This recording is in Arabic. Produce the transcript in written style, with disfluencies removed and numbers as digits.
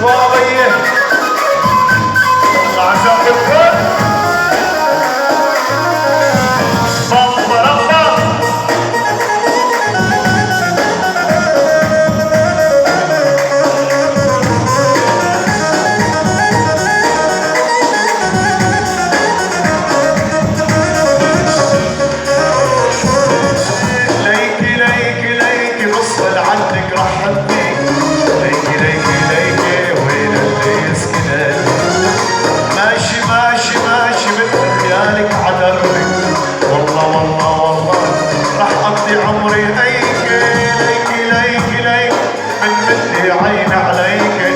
وابيه العزاء بالكل بابا ربا ليكي ليكي ليكي بصل عنك رحبني ليكي ليكي ليكي وين اللي يسكنك ماشي ماشي ماشي مثل خيالك عذرني والله والله والله راح اقضي عمري ليكي ليكي ليكي ليكي من مثلي عين عليكي